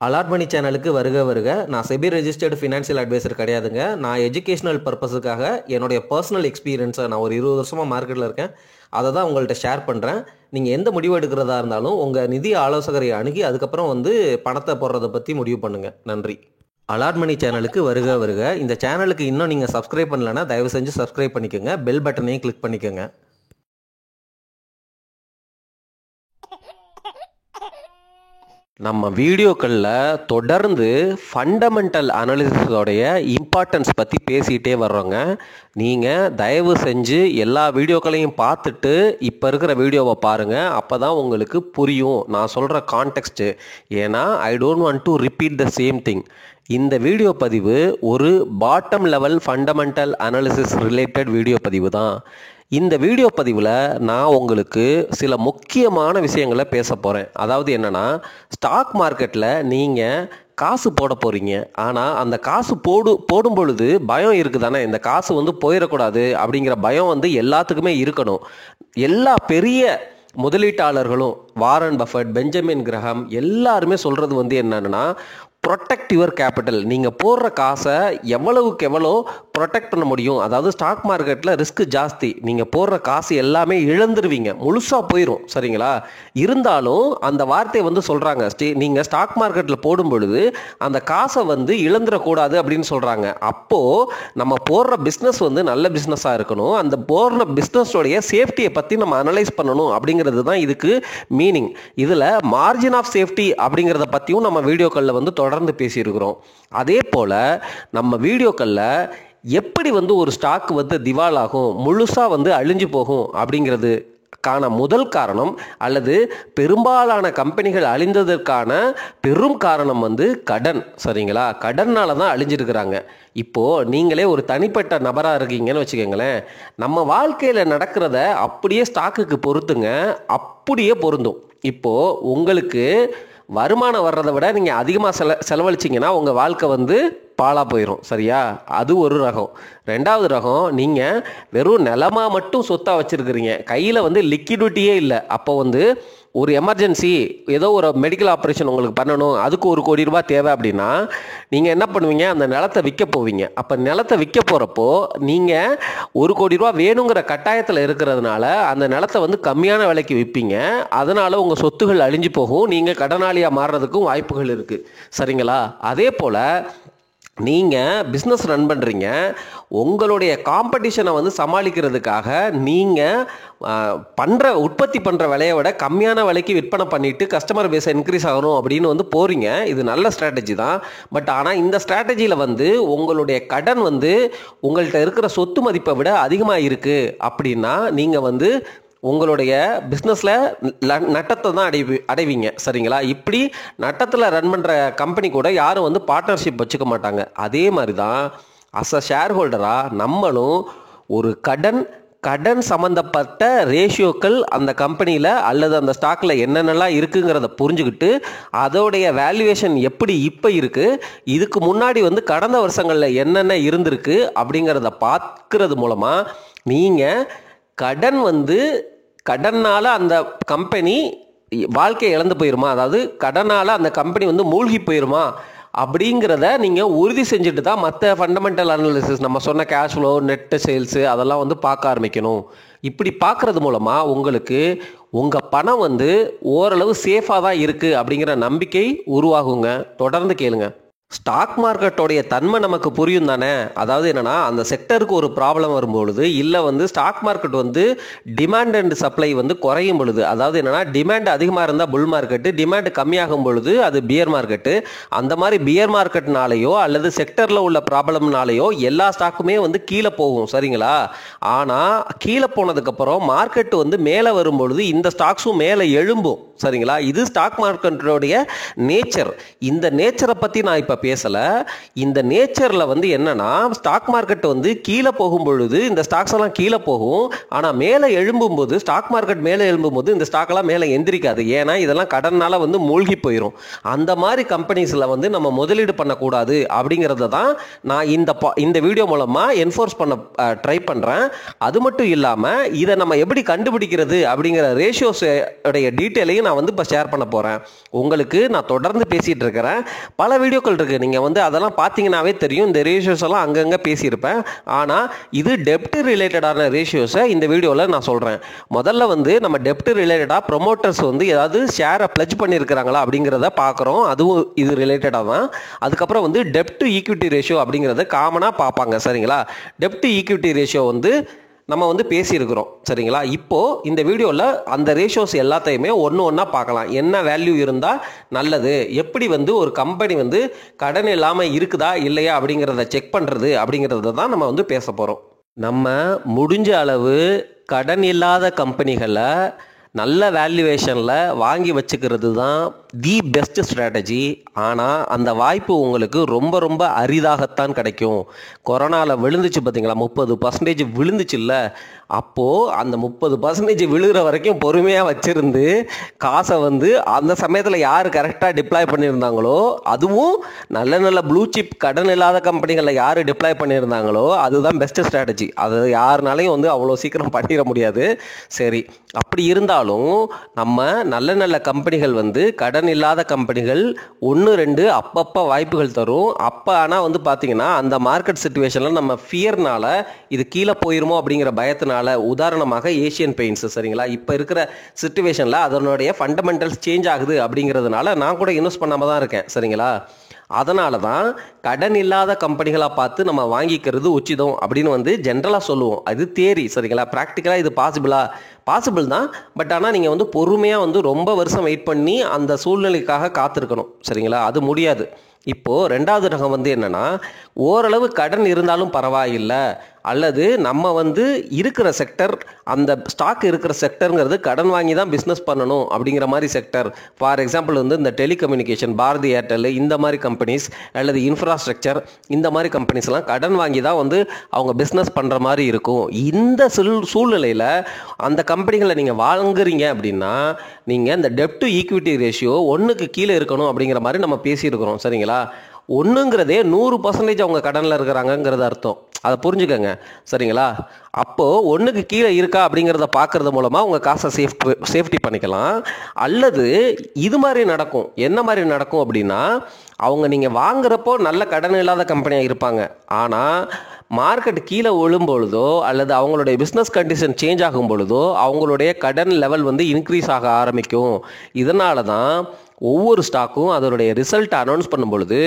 Allot மணி சேனலுக்கு வருக வருக. நான் செபி ரெஜிஸ்டர்டு ஃபினான்ஷியல் அட்வைசர் கிடையாதுங்க. நான் எஜுகேஷனல் பர்பஸுக்காக என்னுடைய பர்சனல் எக்ஸ்பீரியன்ஸை நான் ஒரு 20 வருஷமாக மார்க்கெட்டில் இருக்கேன், அதை தான் உங்கள்கிட்ட ஷேர் பண்ணுறேன். நீங்கள் எந்த முடிவு எடுக்கிறதா இருந்தாலும் உங்கள் நிதி ஆலோசகரை அணுகி அதுக்கப்புறம் பணத்தை போடுறதை பற்றி முடிவு பண்ணுங்கள். நன்றி. அலாட் மணி சேனலுக்கு வருக வருக. இந்த சேனலுக்கு இன்னும் நீங்கள் சப்ஸ்கிரைப் பண்ணலைன்னா தயவு செஞ்சு சப்ஸ்கிரைப் பண்ணிக்கோங்க, பெல் பட்டனையும் கிளிக் பண்ணிக்கோங்க. நம்ம வீடியோக்களில் தொடர்ந்து ஃபண்டமெண்டல் அனாலிசிஸோடைய இம்பார்ட்டன்ஸ் பற்றி பேசிகிட்டே வர்றோங்க. நீங்கள் தயவு செஞ்சு எல்லா வீடியோக்களையும் பார்த்துட்டு இப்போ இருக்கிற வீடியோவை பாருங்கள், அப்போ தான் உங்களுக்கு புரியும் நான் சொல்கிற கான்டெக்ஸ்ட்டு. ஏன்னா I don't want to repeat the same thing. இந்த வீடியோ பதிவு ஒரு bottom level fundamental analysis related video பதிவு தான். இந்த வீடியோ பதிவில் நான் உங்களுக்கு சில முக்கியமான விஷயங்களை பேச போகிறேன். அதாவது என்னென்னா, ஸ்டாக் மார்க்கெட்டில் நீங்கள் காசு போட போகிறீங்க, ஆனால் அந்த காசு போடும் பொழுது பயம் இருக்குது தானே, இந்த காசு போயிடக்கூடாது அப்படிங்கிற பயம் எல்லாத்துக்குமே இருக்கணும். எல்லா பெரிய முதலீட்டாளர்களும் வாரன் பஃபட், பெஞ்சமின் கிரஹாம் எல்லாருமே சொல்கிறது என்னன்னா, ப்ரொடெக்ட் யுவர் கேபிட்டல். நீங்கள் போடுற காசை எவ்வளவுக்கு எவ்வளோ ப்ரொடெக்ட் பண்ண முடியும். அதாவது ஸ்டாக் மார்க்கெட்டில் ரிஸ்க் ஜாஸ்தி, நீங்கள் போடுற காசு எல்லாமே இழந்துருவீங்க, முழுசாக போயிடும். சரிங்களா? இருந்தாலும் அந்த வார்த்தையை சொல்கிறாங்க, நீங்கள் ஸ்டாக் மார்க்கெட்டில் போடும் பொழுது அந்த காசை இழந்துடக்கூடாது அப்படின்னு சொல்கிறாங்க. அப்போது நம்ம போடுற பிஸ்னஸ் நல்ல பிஸ்னஸாக இருக்கணும், அந்த போடுற பிஸ்னஸோடைய சேஃப்டியை பற்றி நம்ம அனலைஸ் பண்ணணும் அப்படிங்கிறது தான் இதுக்கு மீனிங். இதில் மார்ஜின் ஆஃப் சேஃப்டி அப்படிங்கிறத பற்றியும் நம்ம வீடியோக்களில் தொடர்ந்து பேசியிருக்கிறோம். அதே போல் நம்ம வீடியோக்களில் எப்படி ஒரு ஸ்டாக் திவால் ஆகும், முழுசாக அழிஞ்சு போகும் அப்படிங்கிறது முதல் காரணம் அல்லது பெரும்பாலான கம்பெனிகள் அழிந்ததற்கான பெரும் காரணம் கடன். சரிங்களா? கடனால தான் அழிஞ்சிருக்கிறாங்க. இப்போது நீங்களே ஒரு தனிப்பட்ட நபராக இருக்கீங்கன்னு வச்சுக்கோங்களேன், நம்ம வாழ்க்கையில் நடக்கிறத அப்படியே ஸ்டாக்குக்கு பொறுத்துங்க, அப்படியே பொருந்தும். இப்போது உங்களுக்கு வருமானம் வர்றதை விட நீங்கள் அதிகமாக செலவழிச்சிங்கன்னா உங்கள் வாழ்க்கை பாலாக போயிடும். சரியா? அது ஒரு ரகம். ரெண்டாவது ரகம், நீங்கள் வெறும் நிலமாக மட்டும் சொத்தாக வச்சுருக்கிறீங்க, கையில் லிக்விடிட்டியே இல்லை. அப்போ ஒரு எமர்ஜென்சி, ஏதோ ஒரு மெடிக்கல் ஆப்ரேஷன் உங்களுக்கு பண்ணணும், அதுக்கு 1 கோடி ரூபாய் தேவை அப்படின்னா நீங்கள் என்ன பண்ணுவீங்க, அந்த நிலத்தை விற்க போவீங்க. அப்போ நிலத்தை விற்க போகிறப்போ நீங்கள் 1 கோடி ரூபா வேணுங்கிற கட்டாயத்தில் இருக்கிறதுனால அந்த நிலத்தை கம்மியான விலைக்கு விற்பீங்க. அதனால் உங்கள் சொத்துகள் அழிஞ்சு போகும், நீங்கள் கடனாளியாக மாறுறதுக்கும் வாய்ப்புகள் இருக்குது. சரிங்களா? அதே போல் நீங்கள் பிஸ்னஸ் ரன் பண்ணுறீங்க, உங்களுடைய காம்படிஷனை சமாளிக்கிறதுக்காக நீங்கள் உற்பத்தி பண்ணுற விலையை விட கம்மியான விலைக்கு விற்பனை பண்ணிவிட்டு கஸ்டமர் பேஸை இன்க்ரீஸ் ஆகணும் அப்படின்னு போகிறீங்க. இது நல்ல ஸ்ட்ராட்டஜி தான். பட் ஆனால் இந்த ஸ்ட்ராட்டஜியில் உங்களுடைய கடன் உங்கள்கிட்ட இருக்கிற சொத்து மதிப்பை விட அதிகமாக இருக்குது அப்படின்னா நீங்கள் உங்களுடைய பிஸ்னஸில் நட்டத்தை தான் அடைவீங்க. சரிங்களா? இப்படி நட்டத்தில் ரன் பண்ணுற கம்பெனி கூட யாரும் பார்ட்னர்ஷிப் வச்சுக்க மாட்டாங்க. அதே மாதிரி தான் அஸ் அ ஷேர் ஹோல்டராக நம்மளும் ஒரு கடன் சம்மந்தப்பட்ட ரேஷியோக்கள் அந்த கம்பெனியில் அல்லது அந்த ஸ்டாக்கில் என்னென்னலாம் இருக்குங்கிறத புரிஞ்சுக்கிட்டு அதோடைய வேல்யூவேஷன் எப்படி இப்போ இருக்குது, இதுக்கு முன்னாடி கடந்த வருஷங்களில் என்னென்ன இருந்திருக்கு அப்படிங்கிறத பார்க்கறது மூலமாக நீங்கள் கடனால் அந்த கம்பெனி வாழ்க்கையை இழந்து போயிருமா, அதாவது கடனால் அந்த கம்பெனி மூழ்கி போயிருமா அப்படிங்கிறத நீங்கள் உறுதி செஞ்சுட்டு தான் மற்ற ஃபண்டமெண்டல் அனாலிசிஸ், நம்ம சொன்ன கேஷ் ஃப்ளோ, நெட்டு சேல்ஸு அதெல்லாம் பார்க்க ஆரம்பிக்கணும். இப்படி பார்க்குறது மூலமாக உங்களுக்கு உங்கள் பணம் ஓரளவு சேஃபாக தான் இருக்குது அப்படிங்கிற நம்பிக்கை உருவாகுங்க. தொடர்ந்து கேளுங்க. ஸ்டாக் மார்க்கெட்டோடைய தன்மை நமக்கு புரியும் தானே. அதாவது என்னென்னா, அந்த செக்டருக்கு ஒரு ப்ராப்ளம் வரும்பொழுது, இல்லை stock market demand and supply குறையும் பொழுது, அதாவது என்னென்னா, டிமாண்ட் அதிகமாக இருந்தால் புல் மார்க்கெட்டு, டிமாண்ட் கம்மியாகும் பொழுது அது பியர் மார்க்கெட்டு. அந்த மாதிரி பியர் மார்க்கெட்னாலேயோ அல்லது செக்டரில் உள்ள ப்ராப்ளம்னாலேயோ எல்லா ஸ்டாக்குமே கீழே போகும். சரிங்களா? ஆனால் கீழே போனதுக்கப்புறம் மார்க்கெட்டு மேலே வரும்பொழுது இந்த ஸ்டாக்ஸும் மேலே எழும்பும். சரிங்களா? இது ஸ்டாக் மார்க்கெட்டோடைய நேச்சர். இந்த நேச்சரை பற்றி நான் இப்போ இப்போ பேசலை. இந்த நேச்சரில் வந்து என்னன்னா, ஸ்டாக் மார்க்கெட் வந்து கீழே போகும் பொழுது இந்த ஸ்டாக்ஸ் எல்லாம் கீழே போகும். ஆனால் மேலே எழும்பும்போது, ஸ்டாக் மார்க்கெட் மேலே எழும்பும்போது இந்த ஸ்டாக்கெல்லாம் மேலே எந்திரிக்காது. ஏன்னா இதெல்லாம் கடனால வந்து மூழ்கி போயிடும். அந்த மாதிரி கம்பெனிஸில் வந்து நம்ம முதலீடு பண்ணக்கூடாது அப்படிங்கிறத தான் நான் இந்த வீடியோ மூலமாக என்ஃபோர்ஸ் பண்ண ட்ரை பண்ணுறேன். அது மட்டும் இல்லாமல் இதை நம்ம எப்படி கண்டுபிடிக்கிறது அப்படிங்கிற ரேஷியோஸ் உடைய டீட்டெயிலையும் நான் வந்து இப்போ ஷேர் பண்ண போகிறேன். உங்களுக்கு நான் தொடர்ந்து பேசிகிட்டு இருக்கிறேன். பல வீடியோக்கள் இருக்குது, நீங்கள் வந்து அதெல்லாம் பார்த்தீங்கன்னாவே தெரியும். இந்த ரேஷியோஸ் எல்லாம் அங்கங்கே பேசியிருப்பேன். ஆனால் இது டெப்ட் ரிலேட்டடான ரேஷியோஸை இந்த வீடியோவில் நான் சொல்கிறேன். முதல்ல வந்து நம்ம டெப்ட் ரிலேட்டடாக ப்ரொமோட்டர்ஸ் வந்து ஏதாவது ஷேரை பிளட்ஜ் பண்ணியிருக்கிறாங்களா அப்படிங்கிறத பார்க்குறோம். அதுவும் இது ரிலேட்டடாக தான். அதுக்கப்புறம் வந்து டெப்ட் ஈக்விட்டி ரேஷியோ அப்படிங்கிறத காமனாக பார்ப்பாங்க. சரிங்களா? டெப்ட் ஈக்விட்டி ரேஷியோ வந்து நம்ம வந்து பேசியிருக்கிறோம். சரிங்களா? இப்போது இந்த வீடியோவில் அந்த ரேஷியோஸ் எல்லாத்தையுமே ஒன்றா பார்க்கலாம். என்ன வேல்யூ இருந்தால் நல்லது, எப்படி வந்து ஒரு கம்பெனி வந்து கடன் இல்லாமல் இருக்குதா இல்லையா அப்படிங்கிறத செக் பண்ணுறது அப்படிங்கிறத தான் நம்ம வந்து பேச போகிறோம். நம்ம முடிஞ்ச அளவு கடன் இல்லாத கம்பெனிகளை நல்ல வேல்யூவேஷனில் வாங்கி வச்சுக்கிறது தான் தி பெஸ்ட் ஸ்ட்ராட்டஜி. ஆனால் அந்த வாய்ப்பு உங்களுக்கு ரொம்ப ரொம்ப அரிதாகத்தான் கிடைக்கும். கொரோனாவில் விழுந்துச்சு பார்த்தீங்களா, 30% விழுந்துச்சு இல்லை? அப்போது அந்த 30% விழுகிற வரைக்கும் பொறுமையாக வச்சுருந்து காசை வந்து அந்த சமயத்தில் யார் கரெக்டாக டிப்ளாய் பண்ணியிருந்தாங்களோ, அதுவும் நல்ல நல்ல ப்ளூ சிப் கடன் இல்லாத கம்பெனிகளில் யார் டிப்ளாய் பண்ணியிருந்தாங்களோ அதுதான் பெஸ்ட் ஸ்ட்ராட்டஜி. அது யாருனாலையும் வந்து அவ்வளோ சீக்கிரம் பண்ணிட முடியாது. சரி, அப்படி இருந்தாலும் நம்ம நல்ல நல்ல கம்பெனிகள் வந்து கடன் இல்லாத கம்பெனிகள் 1-2 அப்பப்போ வாய்ப்புகள் தரும். அப்போ ஆனால் வந்து பார்த்தீங்கன்னா அந்த மார்க்கெட் சிச்சுவேஷனில் நம்ம ஃபியர்னால இது கீழே போயிருமோ அப்படிங்கிற பயத்தினால, உதாரணமாக ஏஷியன் பெயிண்ட்ஸ், சரிங்களா, இப்போ இருக்கிற சிச்சுவேஷனில் அதனுடைய ஃபண்டமெண்டல்ஸ் சேஞ்ச் ஆகுது அப்படிங்கிறதுனால நான் கூட இன்வெஸ்ட் பண்ணாமல் தான் இருக்கேன். சரிங்களா? அதனால தான் கடன் இல்லாத கம்பெனிகளாக பார்த்து நம்ம வாங்கிக்கிறது உச்சிதம் அப்படின்னு வந்து ஜென்ரலாக சொல்லுவோம். அது தியரி. சரிங்களா? ப்ராக்டிக்கலாக இது பாசிபிள் தான். பட் ஆனால் நீங்கள் வந்து பொறுமையாக வந்து ரொம்ப வருஷம் வெயிட் பண்ணி அந்த சூழ்நிலைக்காக காத்திருக்கணும். சரிங்களா? அது முடியாது. இப்போது ரெண்டாவது ரகம் வந்து என்னென்னா, ஓரளவு கடன் இருந்தாலும் பரவாயில்லை, அல்லது நம்ம வந்து இருக்கிற செக்டர், அந்த ஸ்டாக் இருக்கிற செக்டருங்கிறது கடன் வாங்கி தான் பிஸ்னஸ் பண்ணணும் அப்படிங்கிற மாதிரி செக்டர். ஃபார் எக்ஸாம்பிள் வந்து இந்த டெலிகம்யூனிகேஷன், பாரதி ஏர்டெல், இந்த மாதிரி கம்பெனிஸ், அல்லது இன்ஃப்ராஸ்ட்ரக்சர், இந்த மாதிரி கம்பெனிஸ்லாம் கடன் வாங்கி தான் வந்து அவங்க பிஸ்னஸ் பண்ணுற மாதிரி இருக்கும். இந்த சூழ்நிலையில் அந்த கம்பெனிகளை நீங்கள் வாங்குறீங்க அப்படின்னா நீங்கள் இந்த டெப்ட் டு ஈக்விட்டி ரேஷியோ 1க்கு கீழே இருக்கணும் அப்படிங்கிற மாதிரி நம்ம பேசியிருக்கிறோம். சரிங்களா? 1ங்கிறதே 100% அவங்க கடனில் இருக்கிறாங்கங்கிறது அர்த்தம். அதை புரிஞ்சுக்கங்க. சரிங்களா? அப்போது 1க்கு கீழே இருக்கா அப்படிங்கிறத பார்க்கறது மூலமாக உங்கள் காசை சேஃப்டி பண்ணிக்கலாம். அல்லது இது மாதிரி நடக்கும். என்ன மாதிரி நடக்கும் அப்படின்னா, அவங்க நீங்கள் வாங்குறப்போ நல்ல கடன் இல்லாத கம்பெனியாக இருப்பாங்க. ஆனால் மார்க்கெட் கீழே விழும்பொழுதோ அல்லது அவங்களுடைய பிஸ்னஸ் கண்டிஷன் சேஞ்ச் ஆகும் பொழுதோ அவங்களுடைய கடன் லெவல் வந்து இன்க்ரீஸ் ஆக ஆரம்பிக்கும். இதனால தான் ஒவ்வொரு ஸ்டாக்கும் அதனுடைய ரிசல்ட் அனௌன்ஸ் பண்ணும் பொழுது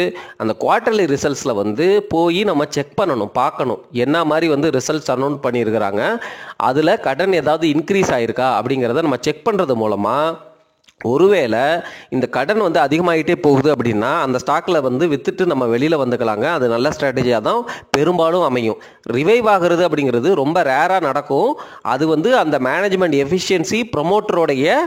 அந்த குவார்ட்டர்லி ரிசல்ட்ஸில் வந்து போய் நம்ம செக் பண்ணணும், பார்க்கணும் என்ன மாதிரி வந்து ரிசல்ட்ஸ் அனௌன்ஸ் பண்ணியிருக்கிறாங்க, அதில் கடன் ஏதாவது இன்க்ரீஸ் ஆகிருக்கா அப்படிங்கிறத நம்ம செக் பண்ணுறது மூலமாக ஒருவேளை இந்த கடன் வந்து அதிகமாகிட்டே போகுது அப்படின்னா அந்த ஸ்டாக்கில் வந்து விற்றுட்டு நம்ம வெளியில் வந்துக்கலாங்க. அது நல்ல ஸ்ட்ராட்டஜியாக தான் பெரும்பாலும் அமையும். ரிவைவ் ஆகிறது அப்படிங்கிறது ரொம்ப ரேராக நடக்கும். அது வந்து அந்த மேனேஜ்மெண்ட் எஃபிஷியன்சி, ப்ரொமோட்டருடைய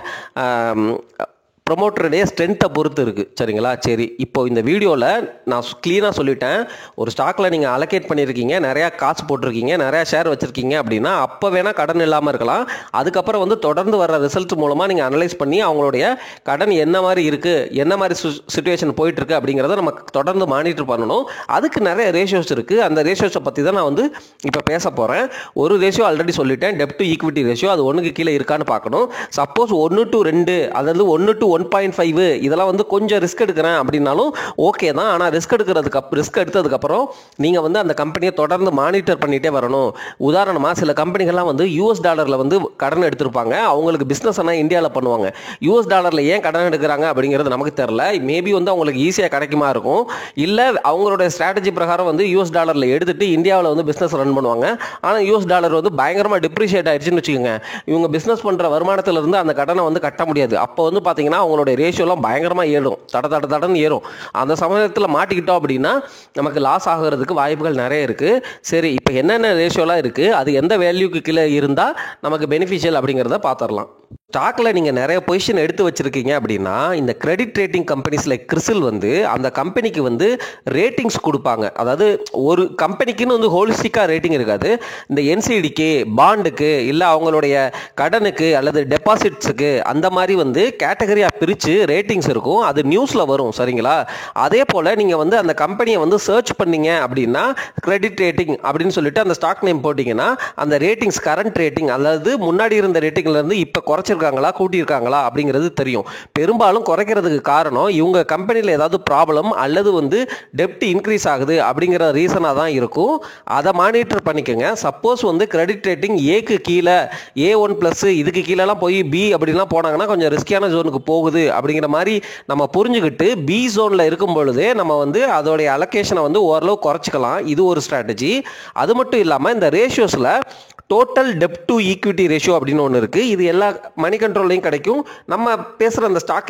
ஸ்ட்ரென்த்தை பொறுத்து இருக்குது. சரிங்களா? சரி, இப்போ இந்த வீடியோவில் நான் க்ளீனாக சொல்லிட்டேன். ஒரு ஸ்டாக்கில் நீங்கள் அலோகேட் பண்ணியிருக்கீங்க, நிறையா காசு போட்டிருக்கீங்க, நிறையா ஷேர் வச்சுருக்கீங்க அப்படின்னா அப்போ வேணால் கடன் இல்லாமல் இருக்கலாம். அதுக்கப்புறம் வந்து தொடர்ந்து வர ரிசல்ட் மூலமாக நீங்கள் அனலைஸ் பண்ணி அவங்களுடைய கடன் என்ன மாதிரி இருக்குது, என்ன மாதிரி சிச்சுவேஷன் போயிட்டுருக்கு அப்படிங்கிறத நம்ம தொடர்ந்து மானிட்டர் பண்ணணும். அதுக்கு நிறைய ரேஷியோஸ் இருக்குது. அந்த ரேஷியோஸை பற்றி தான் நான் வந்து இப்போ பேச போகிறேன். ஒரு ரேஷியோ ஆல்ரெடி சொல்லிட்டேன், டெப்ட் டு ஈக்விட்டி ரேஷியோ. அது 1க்கு கீழே இருக்கான்னு பார்க்கணும். சப்போஸ் 1-2, அதாவது 1-1.5 இதெல்லாம் வந்து கொஞ்சம் ரிஸ்க் எடுக்கிறேன் அப்படின்னாலும் ஓகே தான். ஆனால் ரிஸ்க் எடுத்ததுக்கப்புறம் நீங்கள் வந்து அந்த கம்பெனியை தொடர்ந்து மானிட்டர் பண்ணிகிட்டே வரணும். உதாரணமாக சில கம்பெனிகள்லாம் வந்து US டாலரில் வந்து கடன் எடுத்திருப்பாங்க. அவங்களுக்கு பிஸ்னஸ் ஆனால் இந்தியாவில் பண்ணுவாங்க. US டாலரில் ஏன் கடன் எடுக்கிறாங்க அப்படிங்கிறது நமக்கு தெரில. மேபி வந்து அவங்களுக்கு ஈஸியாக கிடைக்குமா இருக்கும், இல்லை அவங்களோட ஸ்ட்ராட்டஜி பிரகாரம் வந்து US டாலரில் எடுத்துகிட்டு இந்தியாவில் வந்து பிஸ்னஸ் ரன் பண்ணுவாங்க. ஆனால் US டாலர் வந்து பயங்கரமாக டிப்ரிஷியேட் ஆயிடுச்சுன்னு வச்சுக்கோங்க. இவங்க பிஸ்னஸ் பண்ணுற வருமானத்திலிருந்து அந்த கடனை வந்து கட்ட முடியாது. அப்போ வந்து பார்த்தீங்கன்னா அவங்களுடைய ரேஷியோலாம் பயங்கரமாக ஏறும், தடன்னு ஏறும். அந்த சமயத்தில் மாட்டிக்கிட்டோம் அப்படின்னா நமக்கு லாஸ் ஆகிறதுக்கு வாய்ப்புகள் நிறைய இருக்குது. சரி, இப்போ என்னென்ன ரேஷியோலாம் இருக்குது, அது எந்த வேல்யூக்கு கீழே இருந்தால் நமக்கு பெனிஃபிஷியல் அப்படிங்கிறத பார்த்துடலாம். ஸ்டாக்கில் நீங்கள் நிறைய பொசிஷன் எடுத்து வச்சுருக்கீங்க அப்படின்னா இந்த கிரெடிட் ரேட்டிங் கம்பெனிஸ் லைக் கிறிசில் வந்து அந்த கம்பெனிக்கு வந்து ரேட்டிங்ஸ் கொடுப்பாங்க. அதாவது ஒரு கம்பெனிக்குன்னு வந்து ஹோலிஸ்டிக்காக ரேட்டிங் இருக்காது. இந்த என்சிடிக்கு, பாண்டுக்கு, இல்லை அவங்களுடைய கடனுக்கு அல்லது டெபாசிட்ஸுக்கு அந்த மாதிரி வந்து கேட்டகரியாக பிரித்து ரேட்டிங்ஸ் இருக்கும். அது நியூஸில் வரும். சரிங்களா? அதே போல் நீங்கள் வந்து அந்த கம்பெனியை வந்து சர்ச் பண்ணீங்க அப்படின்னா கிரெடிட் ரேட்டிங் அப்படின்னு சொல்லிட்டு அந்த ஸ்டாக் நேம் போட்டிங்கன்னா அந்த ரேட்டிங்ஸ் கரண்ட் ரேட்டிங் அதாவது முன்னாடி இருந்த ரேட்டிங்லேருந்து இப்போ குறைச்சிருக்காங்களா கூட்டியிருக்காங்களா அப்படிங்கிறது தெரியும். பெரும்பாலும் குறைக்கிறதுக்கு காரணம் இவங்க கம்பெனியில் ஏதாவது ப்ராப்ளம் அல்லது வந்து டெப்ட் இன்க்ரீஸ் ஆகுது அப்படிங்கிற ரீசனாக தான் இருக்கும். அதை மானிட்டர் பண்ணிக்கோங்க. சப்போஸ் வந்து கிரெடிட் ரேட்டிங் ஏக்கு கீழே A1+ இதுக்கு கீழெல்லாம் போய் பி அப்படின்லாம் போனாங்கன்னா கொஞ்சம் ரிஸ்கியான ஜோனுக்கு போகுது அப்படிங்கிற மாதிரி நம்ம புரிஞ்சுக்கிட்டு பி ஜோனில் இருக்கும் பொழுதே நம்ம வந்து அதோடைய அலோகேஷனை வந்து ஓரளவு குறைச்சிக்கலாம். இது ஒரு ஸ்ட்ராட்டஜி. அது மட்டும் இல்லாமல் இந்த ரேஷியோஸில் டோட்டல் டெப்ட் டு ஈக்விட்டி ரேஷியோ அப்படின்னு ஒன்று இருக்குது. இது எல்லா மணி கண்ட்ரோல்லையும் கிடைக்கும். நம்ம பேசுகிற அந்த ஸ்டாக்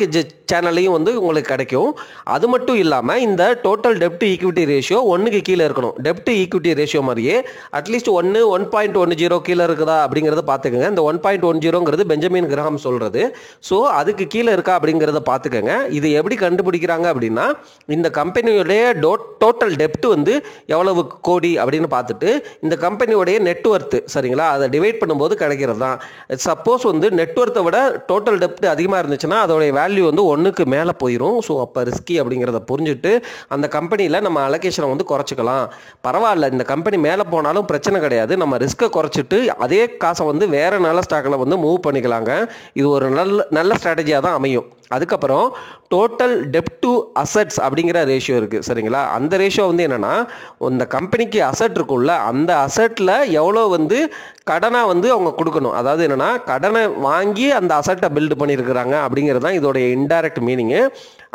சேனல்லையும் வந்து உங்களுக்கு கிடைக்கும். அது மட்டும் இல்லாமல் இந்த டோட்டல் டெப்ட் ஈக்விட்டி ரேஷியோ 1க்கு கீழே இருக்கணும். டெப்ட் ஈக்விட்டி ரேஷியோ மாதிரியே அட்லீஸ்ட் 1.10 கீழே இருக்குதா அப்படிங்கிறத பார்த்துக்கோங்க. இந்த 1.10ங்கிறது பெஞ்சமின் கிரஹாம் சொல்கிறது. ஸோ அதுக்கு கீழே இருக்கா அப்படிங்கிறத பார்த்துக்கோங்க. இது எப்படி கண்டுபிடிக்கிறாங்க அப்படின்னா இந்த கம்பெனியுடைய டோட்டல் டெப்ட் வந்து எவ்வளவு கோடி அப்படின்னு பார்த்துட்டு இந்த கம்பெனியுடைய நெட்வொர்த் சரிங்களா அதை டிவைட் பண்ணும்போது கிடைக்கிறது தான். சப்போஸ் வந்து நெட்வொர்த்தை விட டோட்டல் டெப்ட் அதிகமாக இருந்துச்சுன்னா அதோடைய வேல்யூ வந்து 1க்கு மேலே போயிடும். ஸோ அப்போ ரிஸ்கி அப்படிங்கிறத புரிஞ்சுட்டு அந்த கம்பெனியில் நம்ம அலோகேஷனை வந்து குறைச்சிக்கலாம். பரவாயில்ல, இந்த கம்பெனி மேலே போனாலும் பிரச்சனை கிடையாது. நம்ம ரிஸ்க்கை குறைச்சிட்டு அதே காசை வந்து வேறு நல்ல ஸ்டாக்கில் வந்து மூவ் பண்ணிக்கலாங்க. இது ஒரு நல்ல ஸ்ட்ராட்டஜியாக தான் அமையும். அதுக்கப்புறம் டோட்டல் டெப்ட் டு அசட்ஸ் அப்படிங்கிற ரேஷியோ இருக்குது சரிங்களா. அந்த ரேஷியோ வந்து என்னென்னா இந்த கம்பெனிக்கு அசட் இருக்குல்ல அந்த அசட்டில் எவ்வளோ வந்து கடனாக வந்து அவங்க கொடுக்கணும். அதாவது என்னென்னா கடனை வாங்கி அந்த அசட்டை பில்டு பண்ணியிருக்கிறாங்க அப்படிங்கிறது தான் இதோடைய இன்டைரக்ட் மீனிங்கு.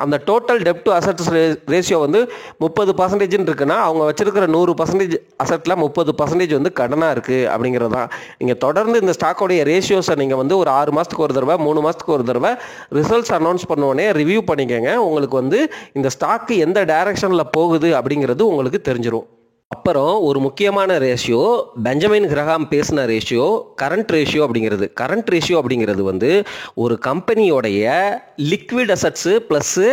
அந்த டோட்டல் டெப்ட் டு அசட்ஸ் ரேஷியோ வந்து 30% இருக்குன்னா அவங்க வச்சிருக்கிற 100% அசட்டில் 30% வந்து கடனாக இருக்குது அப்படிங்கிறது தான். நீங்கள் தொடர்ந்து இந்த ஸ்டாக்கோடைய ரேஷியோஸை நீங்கள் வந்து ஒரு 6 மாதத்துக்கு ஒரு தடவை 3 மாதத்துக்கு ஒரு தடவை ரிசல்ட்ஸ் அனௌன்ஸ் பண்ணுவோன்னே ரிவ்யூ பண்ணிக்கங்க. உங்களுக்கு வந்து இந்த ஸ்டாக்கு எந்த டைரக்ஷனில் போகுது அப்படிங்கிறது உங்களுக்கு தெரிஞ்சிடும். அப்புறம் ஒரு முக்கியமான ரேஷியோ பெஞ்சமின் கிரஹாம் பேசின ரேஷியோ கரண்ட் ரேஷியோ அப்படிங்கிறது. கரண்ட் ரேஷியோ அப்படிங்கிறது வந்து ஒரு கம்பெனியோடைய லிக்விட் அசட்ஸு ப்ளஸ்ஸு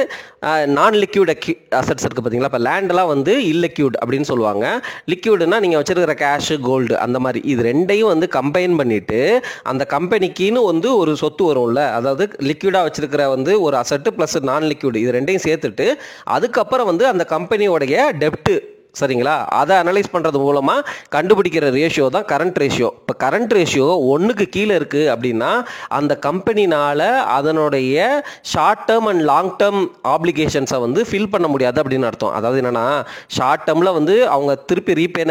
நான் லிக்விட் அசட்ஸ் இருக்குது பார்த்தீங்களா. இப்போ லேண்டெலாம் வந்து இல்லிக்யூட் அப்படின்னு சொல்லுவாங்க. லிக்யூடுனா நீங்கள் வச்சுருக்கிற கேஷு கோல்டு அந்த மாதிரி இது ரெண்டையும் வந்து கம்பைன் பண்ணிவிட்டு அந்த கம்பெனிக்குன்னு வந்து ஒரு சொத்து வரும்ல. அதாவது லிக்விடாக வச்சுருக்கிற வந்து ஒரு அசட்டு ப்ளஸ் நான் லிக்விட் இது ரெண்டையும் சேர்த்துட்டு அதுக்கப்புறம் வந்து அந்த கம்பெனியோடைய டெப்ட்டு சரிங்களா அதை அனலைஸ் பண்ணுறது மூலமாக கண்டுபிடிக்கிற ரேஷியோ தான் கரண்ட் ரேஷியோ. இப்போ கரண்ட் ரேஷியோ 1க்கு கீழே இருக்குது அப்படின்னா அந்த கம்பெனினால் அதனுடைய short term and long term ஆப்ளிகேஷன்ஸை வந்து ஃபில் பண்ண முடியாது அப்படின்னு அர்த்தம். அதாவது என்னென்னா ஷார்ட் டேர்மில் வந்து அவங்க திருப்பி ரீபே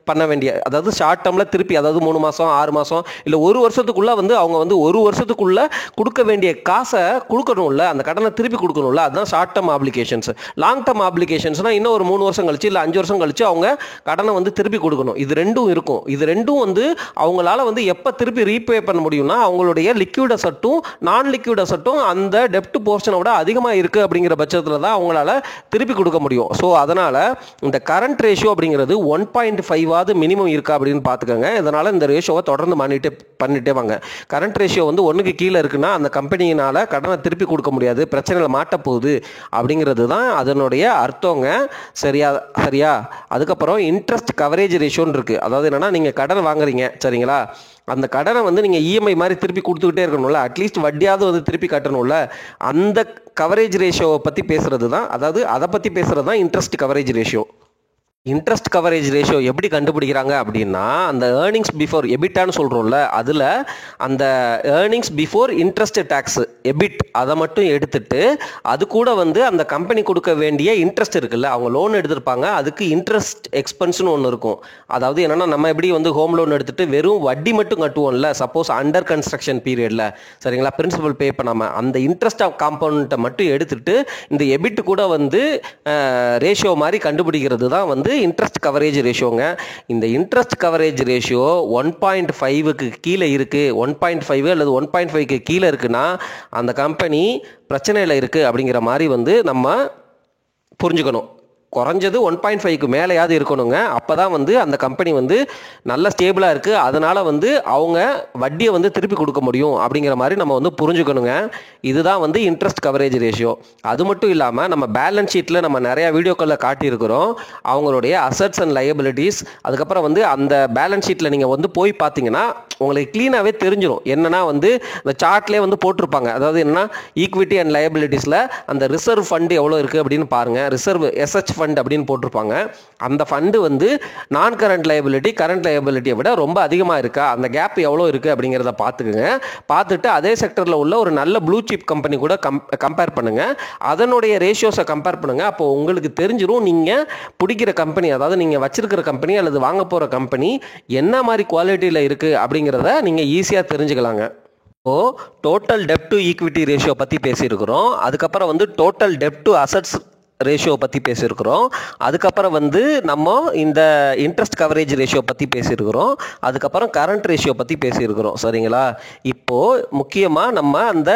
பண்ண வேண்டிய அதாவது ஷார்ட் டேர்மில் திருப்பி அதாவது 3 மாதம் 6 மாதம் இல்லை 1 வருஷத்துக்குள்ளே வந்து அவங்க வந்து 1 வருஷத்துக்குள்ளே கொடுக்க வேண்டிய காசை கொடுக்கணும்ல, அந்த கடனை திருப்பி கொடுக்கணும்ல. அதுதான் short term obligations. Long term ஆப்ளிகேஷன்ஸ்னால் இன்னும் ஒரு 3 வருஷம் கழிச்சு இல்லை 5 வருஷம் கழிச்சு அவங்க கடனை வந்து திருப்பி கொடுக்கணும். இது ரெண்டும் இருக்கும். இது ரெண்டும் வந்து அவங்களால வந்து எப்போ திருப்பி ரீபே பண்ண முடியும்னா அவங்களுடைய லிக்விட் அசட்டும் நான் லிக்விட் அசட்டும் அந்த டெப்ட் போர்ஷனை விட அதிகமாக இருக்குது அப்படிங்கிற பட்சத்தில் தான் அவங்களால திருப்பி கொடுக்க முடியும். ஸோ அதனால் இந்த கரண்ட் ரேஷியோ அப்படிங்கிறது 1.5 மினிமம் இருக்கா அப்படின்னு பார்த்துக்கோங்க. இதனால் இந்த ரேஷியோவை தொடர்ந்து பண்ணிட்டே வாங்க. கரண்ட் ரேஷியோ வந்து 1க்கு கீழே இருக்குன்னா அந்த கம்பெனியினால் கடனை திருப்பி கொடுக்க முடியாது, பிரச்சனையில் மாட்டப்போகுது அப்படிங்கிறது தான் அதனுடைய அர்த்தங்க. சரியா. அதுக்கப்புறம் இன்ட்ரெஸ்ட் கவரேஜ் ரேஷியோன்னு இருக்குது. அதாவது என்னென்னா நீங்கள் கடன் வாங்குறீங்க சரிங்களா, அந்த கடனை வந்து நீங்கள் இஎம்ஐ மாதிரி திருப்பி கொடுத்துக்கிட்டே இருக்கணும்ல, அட்லீஸ்ட் வட்டியாவது வந்து திருப்பி கட்டணும்ல. அந்த கவரேஜ் ரேஷியோவை பற்றி பேசுகிறது தான் அதாவது அதை பற்றி பேசுகிறது தான் interest coverage ratio. Interest coverage ratio எப்படி கண்டுபிடிக்கிறாங்க அப்படின்னா அந்த ஏர்னிங்ஸ் பிஃபோர் எபிட்டான்னு சொல்கிறோம்ல அதில் அந்த earnings before interest taxes EBIT அதை மட்டும் எடுத்துட்டு அது கூட வந்து அந்த கம்பெனி கொடுக்க வேண்டிய இன்ட்ரெஸ்ட் இருக்குல்ல, அவங்க லோன் எடுத்திருப்பாங்க அதுக்கு இன்ட்ரெஸ்ட் எக்ஸ்பென்ஸ்னு ஒன்று இருக்கும். அதாவது என்னென்னா நம்ம எப்படி வந்து ஹோம் லோன் எடுத்துகிட்டு வெறும் வட்டி மட்டும் கட்டுவோம்ல சப்போஸ் அண்டர் கன்ஸ்ட்ரக்ஷன் பீரியடில் சரிங்களா, பிரின்சிபல் பே பண்ணாமல் அந்த இன்ட்ரெஸ்ட் ஆஃப் காம்பவுண்ட்டை மட்டும் எடுத்துகிட்டு இந்த எபிட் கூட வந்து ரேஷியோ மாதிரி கண்டுபிடிக்கிறது தான் வந்து இன்ட்ரெஸ்ட் கவரேஜ் ரேஷியோங்க. இந்த இன்ட்ரெஸ்ட் கவரேஜ் ரேஷியோ 1.5க்கு கீழே இருக்குது, 1.5 அல்லது 1.5க்கு கீழே இருக்குன்னா அந்த கம்பெனி பிரச்சனையில் இருக்குது அப்படிங்கிற மாதிரி வந்து நம்ம புரிஞ்சுக்கணும். குறைஞ்சது 1.5க்கு மேலேயாவது இருக்கணுங்க. அப்போ தான் வந்து அந்த கம்பெனி வந்து நல்ல ஸ்டேபிளாக இருக்குது, அதனால் வந்து அவங்க வட்டியை வந்து திருப்பி கொடுக்க முடியும் அப்படிங்கிற மாதிரி நம்ம வந்து புரிஞ்சுக்கணுங்க. இதுதான் வந்து இன்ட்ரெஸ்ட் கவரேஜ் ரேஷியோ. அது மட்டும் இல்லாமல் நம்ம பேலன்ஸ் ஷீட்டில் நம்ம நிறையா வீடியோக்களில் காட்டியிருக்கிறோம் அவங்களுடைய அசட்ஸ் அண்ட் லயபிலிட்டிஸ். அதுக்கப்புறம் வந்து அந்த பேலன்ஸ் ஷீட்டில் நீங்கள் வந்து போய் பார்த்தீங்கன்னா உங்களுக்கு க்ளீனாகவே தெரிஞ்சிடும். என்னென்னா வந்து இந்த சார்ட்லேயே வந்து போட்டிருப்பாங்க. அதாவது என்னன்னா ஈக்விட்டி அண்ட் லயபிலிட்டிஸில் அந்த ரிசர்வ் ஃபண்டு எவ்வளோ இருக்குது அப்படின்னு பாருங்கள். ரிசர்வ் எஸ்ஹெச் ஃபண்ட் அப்படின்னு போட்டிருப்பாங்க. அந்த ஃபண்டு வந்து நான் கரண்ட் லயபிலிட்டி கரண்ட் லயபிலிட்டியை விட ரொம்ப அதிகமாக இருக்கா, அந்த கேப் எவ்வளோ இருக்குது அப்படிங்கிறத பார்த்துக்குங்க. பார்த்துட்டு அதே செக்டரில் உள்ள ஒரு நல்ல ப்ளூ சிப் கம்பெனி கூட கம்பேர் பண்ணுங்கள். அதனுடைய ரேஷியோஸை கம்பேர் பண்ணுங்கள். அப்போ உங்களுக்கு தெரிஞ்சிடும் நீங்கள் பிடிக்கிற கம்பெனி, அதாவது நீங்கள் வச்சிருக்கிற கம்பெனி அல்லது வாங்க போகிற கம்பெனி என்ன மாதிரி குவாலிட்டியில் இருக்குது அப்படிங்கிறத நீங்கள் ஈஸியாக தெரிஞ்சுக்கலாங்க. டோட்டல் டெப்ட் டு ஈக்விட்டி ரேஷியோ பற்றி பேசியிருக்கிறோம். அதுக்கப்புறம் வந்து டோட்டல் டெப்ட் டு அசட்ஸ் ரேஷியோ பற்றி பேசியிருக்கிறோம். அதுக்கப்புறம் வந்து நம்ம இந்த இன்ட்ரெஸ்ட் கவரேஜ் ரேஷியோ பற்றி பேசியிருக்கிறோம். அதுக்கப்புறம் கரண்ட் ரேஷியோ பற்றி பேசியிருக்கிறோம். சரிங்களா? இப்போது முக்கியமாக நம்ம அந்த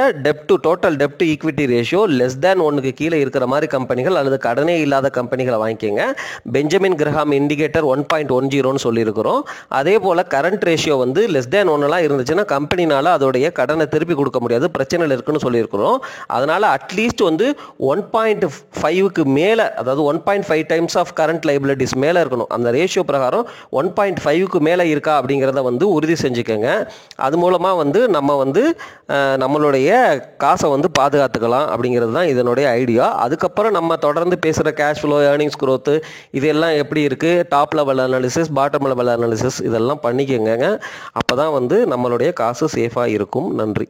டோட்டல் டெப்ட் ஈக்விட்டி ரேஷியோ லெஸ் தேன் 1க்கு கீழே இருக்கிற மாதிரி கம்பெனிகள் அல்லது கடனே இல்லாத கம்பெனிகளை வாங்கிக்கோங்க. பெஞ்சமின் கிரஹாம் இண்டிகேட்டர் 1.10ன்னு சொல்லியிருக்கிறோம். அதே போல் கரண்ட் ரேஷியோ வந்து லெஸ் தேன் 1 இருந்துச்சுன்னா கம்பெனினால் அதோடைய கடனை திருப்பி கொடுக்க முடியாது, பிரச்சனைகள் இருக்குன்னு சொல்லியிருக்கிறோம். அதனால் அட்லீஸ்ட் வந்து 1.5 மேலே, அதாவது 1.5 டைம்ஸ் ஆஃப் கரண்ட் லைபிலிட்டிஸ் மேலே இருக்கணும். அந்த ரேஷியோ பிரகாரம் 1.5க்கு மேலே இருக்கா அப்படிங்கிறத வந்து உறுதி செஞ்சுக்கோங்க. அது மூலமாக வந்து நம்ம வந்து நம்மளுடைய காசை வந்து பாதுகாத்துக்கலாம் அப்படிங்கிறது தான் இதனுடைய ஐடியா. அதுக்கப்புறம் நம்ம தொடர்ந்து பேசுகிற கேஷ் ஃப்ளோ, ஏர்னிங்ஸ் க்ரோத்து இதெல்லாம் எப்படி இருக்குது, top level analysis, bottom level analysis இதெல்லாம் பண்ணிக்கோங்க. அப்போ தான் வந்து நம்மளுடைய காசு சேஃபாக இருக்கும். நன்றி.